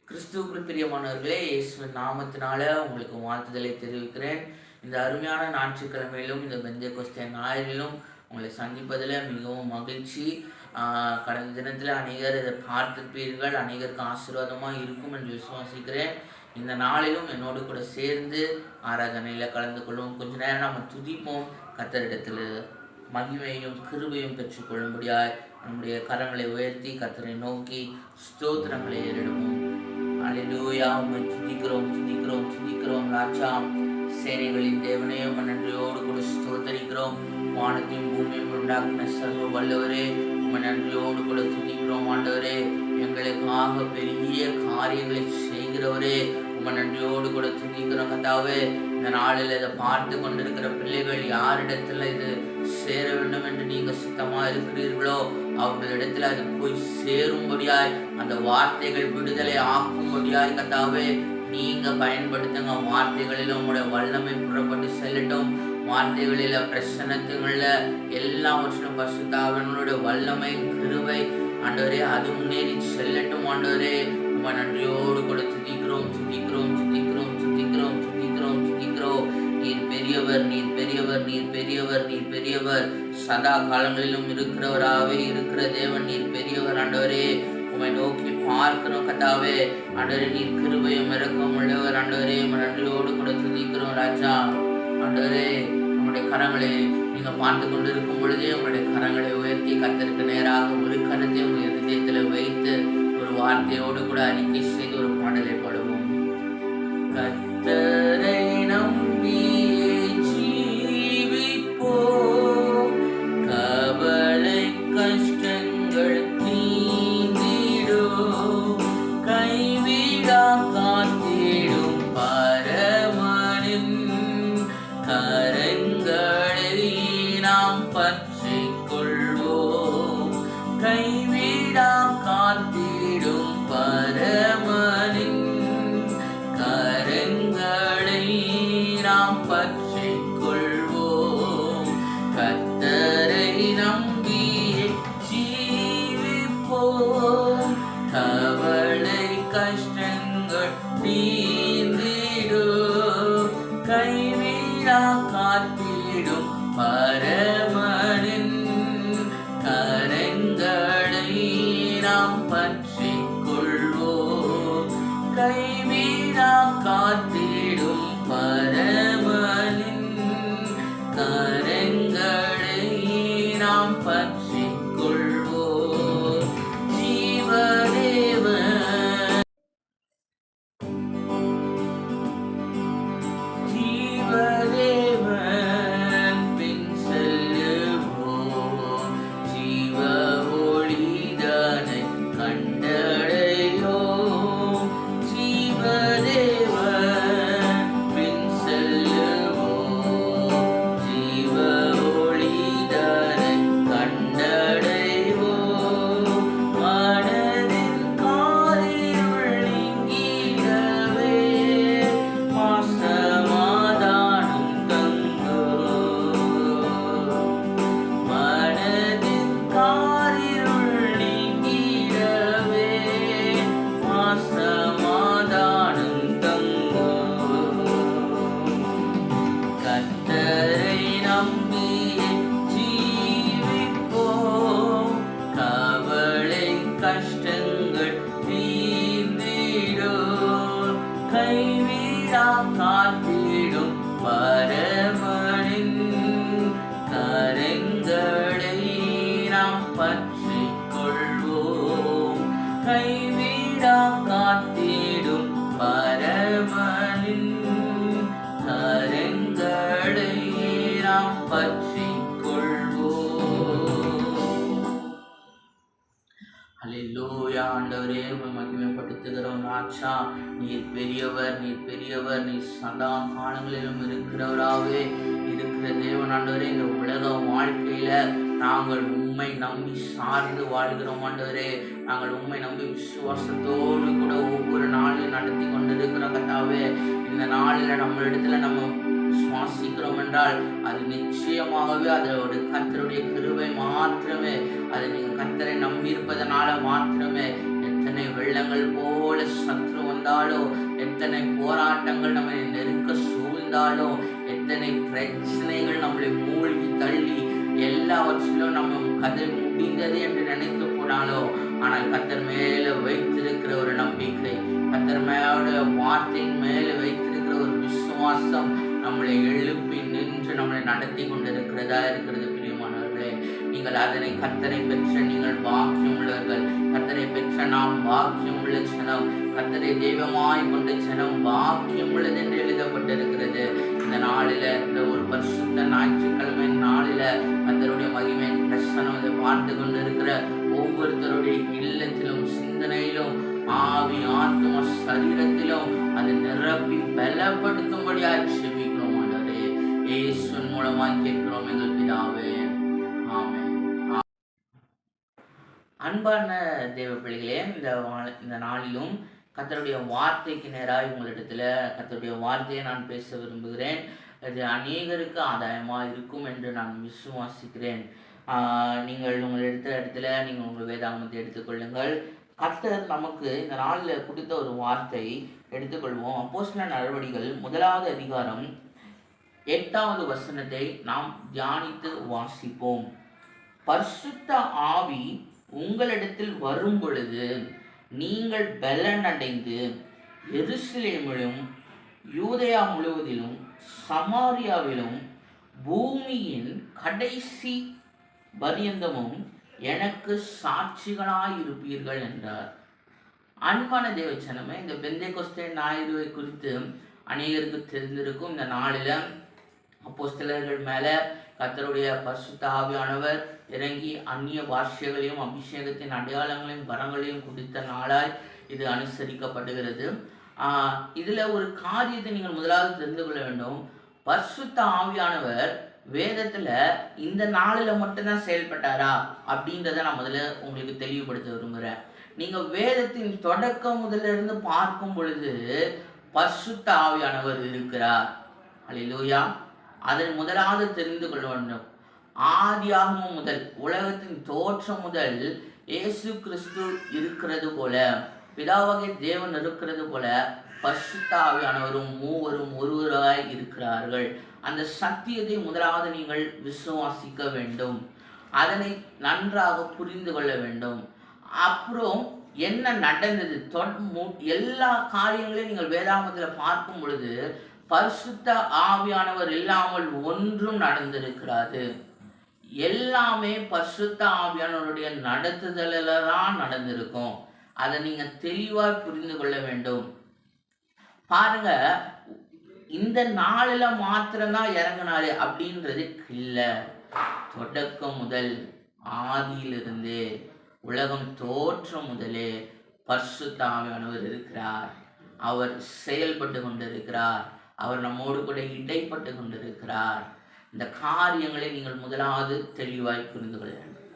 கிறிஸ்துவுக்குள் பிரியமானவர்களே, இயேசுவின் நாமத்தினால உங்களுக்கு வாழ்த்துதலை தெரிவிக்கிறேன். இந்த அருமையான ஞாயிற்றுக்கிழமையிலும் இந்த பெந்தேகொஸ்தே ஞாயிறிலும் உங்களை சந்திப்பதில் மிகவும் மகிழ்ச்சி. கடந்த தினத்தில் அநேகர் இதை பார்த்திருப்பீர்கள், அநேகருக்கு ஆசீர்வாதமாக இருக்கும் என்று விசுவாசிக்கிறேன். இந்த நாளிலும் என்னோடு கூட சேர்ந்து ஆராதனையில் கலந்து கொள்வோம். கொஞ்ச நேரம் நம்ம துதிப்போம். கர்த்தரிடத்தில் மகிமையும் கிருபையும் பெற்றுக்கொள்ளும்படியாய் நம்முடைய கரங்களை உயர்த்தி கர்த்தரை நோக்கி ஸ்தோத்திரங்களை ஏறிடுவோம். அல்லேலூயா. உம்மை துதிக்கிறோம் ராஜா. சேனைகளின் தேவனே, உம்மை நன்றியோடு கூட ஸ்தோத்தரிக்கிறோம். வானத்தையும் பூமியும் உண்டாக்கின சர்வ வல்லவரே, உம்மை நன்றியோடு கூட துதிக்கிறோம். ஆண்டவரே, எங்களுக்காக பெரிய காரியங்களை செய்கிறவரே, உம்மை நன்றியோடு கூட துதிக்கிறோம். கர்த்தாவே, இந்த நாளில் இதை பார்த்து கொண்டிருக்கிற பிள்ளைகள் யாரிடத்துல இது சேர வேண்டும் என்று நீங்க சுத்தமா இருக்கிறீர்களோ அவர்களிடத்துல அது போய் சேரும்படியாய், அந்த வார்த்தைகள் விடுதலை ஆக்கும்படியாய் கர்த்தாவே நீங்க பயன்படுத்துங்க. வார்த்தைகளில் உங்களுடைய வல்லமை புறப்பட்டு செல்லட்டும். வார்த்தைகளில பிரசன்னத்துகளில் எல்லாவற்றிலும் பரிசுத்தாவினுடைய வல்லமை கிருபை ஆண்டவரே அது முன்னேறி செல்லட்டும். ஆண்டவரே, உம்மை நன்றியோடு கூட துதிக்கிறோம். நீர் பெரியவர். சதா காலங்களிலும் இருக்கிறவராகவே இருக்கிற தேவன் நீர் பெரியவர். ஆண்டவரே, உம்மை நோக்கி பார்க்கிறோம். கர்த்தாவே, ஆண்டவரே நீர் கிருபையும் இரக்கம் உள்ளவர். ஆண்டவரே, நன்றியோடு கூட துதிக்கிறோம் ராஜா. ஆண்டவரே, நம்முடைய கரங்களை நீங்க பார்த்து கொண்டு இருக்கும் பொழுதே உங்களுடைய கரங்களை உயர்த்தி கர்த்தருக்கு நேராக ஒரு கரத்தை உங்களுடைய இதயத்துல வைத்து ஒரு வார்த்தையோடு கூட அறிக்கை செய்து ஒரு பாடலை பாடுவோம். கர்த்தரை நம்பி அல்லேலூயா. ஆண்டவரே, உம்மை மகிமைப்படுத்துகிறோம் ராஜா. நீர் பெரியவர். நீர் சதா காலங்களிலும் இருக்கிறவராகவே இருக்கிற தேவன். ஆண்டவரே, இந்த உலக வாழ்க்கையில நாங்கள் உம்மை நம்பி சார்ந்து வாழ்கிறோம். ஆண்டவரே, நாங்கள் உம்மை நம்பி விசுவாசத்தோடு கூட ஒவ்வொரு நாளையும் நடத்தி கொண்டிருக்கிறோம். கர்த்தாவே, இந்த நாளில் நம்மளிடத்துல நம்ம சுவாசிக்கிறோம் என்றால் அது நிச்சயமாகவே அதோட கர்த்தருடைய கிருபை மாத்திரமே. அது நீங்கள் கர்த்தரை நம்பி இருப்பதனால மாத்திரமே. எத்தனை வெள்ளங்கள் சிங்கங்கள் போல சத்ரு வந்தாலோ, எத்தனை போராட்டங்கள் நம்மை நெருக்க சூழ்ந்தாலோ, எத்தனை பிரச்சனைகள் நம்மளை மூழ்கி தள்ளி எல்லாவற்றிலும் நம்ம கதை முடிந்தது என்று நினைத்து போனாலோ, ஆனால் கர்த்தர் மேல வைத்திருக்கிற ஒரு நம்பிக்கை, கர்த்தர் மேல வார்த்தையின் மேல வைத்திருக்கிற ஒரு விசுவாசம் நம்மளை எழுப்பி நின்று நம்மளை நடத்தி கொண்டிருக்கிறதா இருக்கிறது. பிரியமானவர்களே, நீங்கள் அதனை கர்த்தரை பெற்ற நீங்கள் பாக்கியம் உள்ளவர்கள். கர்த்தரை பெற்ற நாம் பாக்கியம் உள்ள ஜனம், கர்த்தரை தெய்வமாய் கொண்ட ஜனம் பாக்கியம் உள்ளது என்று எழுதப்பட்டிருக்கிறது. இந்த நாளில, இந்த ஒரு பரிசுத்த ஞாயிற்றுக்கிழமை நாளில கர்த்தருடைய மகிமை பிரசனம் இதை பார்த்து கொண்டு இருக்கிற ஒவ்வொருத்தருடைய இல்லத்திலும் சிந்தனையிலும் ஆவி ஆத்ம சரீரத்திலும் அது நிரப்பி பலப்படுத்தும்படியாக செபிக்கிறோம். ஆண்டவரே, இயேசுவின் மூலமாய் கேட்கிறோம் எங்கள் பிதாவே, ஆமென். அன்பான தேவ பிள்ளைகளே, இந்த நாளிலும் கர்த்தருடைய வார்த்தைக்கு நேராக உங்களிடத்துல கர்த்தருடைய வார்த்தையை நான் பேச விரும்புகிறேன். அது அநேகருக்கு ஆதாயமாக இருக்கும் என்று நான் விசுவாசிக்கிறேன். நீங்கள் உங்கள் இடத்துல நீங்கள் உங்கள் வேதாகமத்தை எடுத்துக்கொள்ளுங்கள். கர்த்தர் நமக்கு இந்த நாளில் கொடுத்த ஒரு வார்த்தை எடுத்துக்கொள்வோம். அப்போஸ்தலர் நடவடிக்கைகள் 1வது அதிகாரம் 8வது வசனத்தை நாம் தியானித்து வாசிப்போம். பரிசுத்த ஆவி உங்களிடத்தில் வரும் பொழுது நீங்கள் பலனடைந்து எருசலேமிலும் யூதேயா முழுவதிலும் சமாரியாவிலும் பூமியின் கடைசி பரியந்தமும் எனக்கு சாட்சிகளாயிருப்பீர்கள் என்றார். அன்பான தேவச்சனமே, இந்த பெந்தேகொஸ்தே ஞாயிறுவை குறித்து அநேகருக்கு தெரிந்திருக்கும். இந்த நாளில் அப்போஸ்தலர்கள் மேலே கர்த்தருடைய பரிசுத்த ஆவியானவர் இறங்கி அந்நிய பாஷைகளையும் அபிஷேகத்தின் அடையாளங்களையும் வரங்களையும் குறித்த நாளாய் இது அனுசரிக்கப்படுகிறது. இதில் ஒரு காரியத்தை நீங்கள் முதலாவது தெரிந்து கொள்ள வேண்டும். பரிசுத்த ஆவியானவர் வேதத்தில் இந்த நாளில் மட்டும்தான் செயல்பட்டாரா அப்படின்றத நான் முதல்ல உங்களுக்கு தெளிவுபடுத்த விரும்புகிறேன். நீங்கள் வேதத்தின் தொடக்கம் முதலிருந்து பார்க்கும் பொழுது பரிசுத்த ஆவியானவர் இருக்கிறார். அல்லேலூயா. அதை முதலாவது தெரிந்து கொள்ள வேண்டும். ஆதியாகமம் முதல், உலகத்தின் தோற்றம் முதல் இயேசு கிறிஸ்து இருக்கிறது போல, பிதாவாகிய தேவன் இருக்கிறது போல பரிசுத்த ஆவியானவரும் மூவரும் ஒருவராய் இருக்கிறார்கள். அந்த சத்தியத்தை முதலாவது நீங்கள் விசுவாசிக்க வேண்டும். அதனை நன்றாக புரிந்து கொள்ள வேண்டும். அப்புறம் என்ன நடந்தது, எல்லா காரியங்களையும் நீங்கள் வேதாகமத்தில் பார்க்கும் பொழுது பரிசுத்த ஆவியானவர் இல்லாமல் ஒன்றும் நடந்திருக்கிறாது. எல்லாமே பரிசுத்த ஆவியானவருடைய நடத்துதலில் தான் நடந்திருக்கும். அதை நீங்கள் தெளிவாக புரிந்து கொள்ள வேண்டும். பாருங்க, இந்த நாளில் மாத்திரம்தான் இறங்கினாரு அப்படின்றது இல்லை. தொடக்கம் முதல், ஆதியிலிருந்து, உலகம் தோற்றம் முதலே பரிசுத்த ஆவியானவர் இருக்கிறார். அவர் செயல்பட்டு கொண்டிருக்கிறார். அவர் நம்மோடு கூட இடைப்பட்டு கொண்டிருக்கிறார். இந்த காரியங்களை நீங்கள் முதலாவது தெளிவாய் புரிந்து கொள்ள வேண்டும்.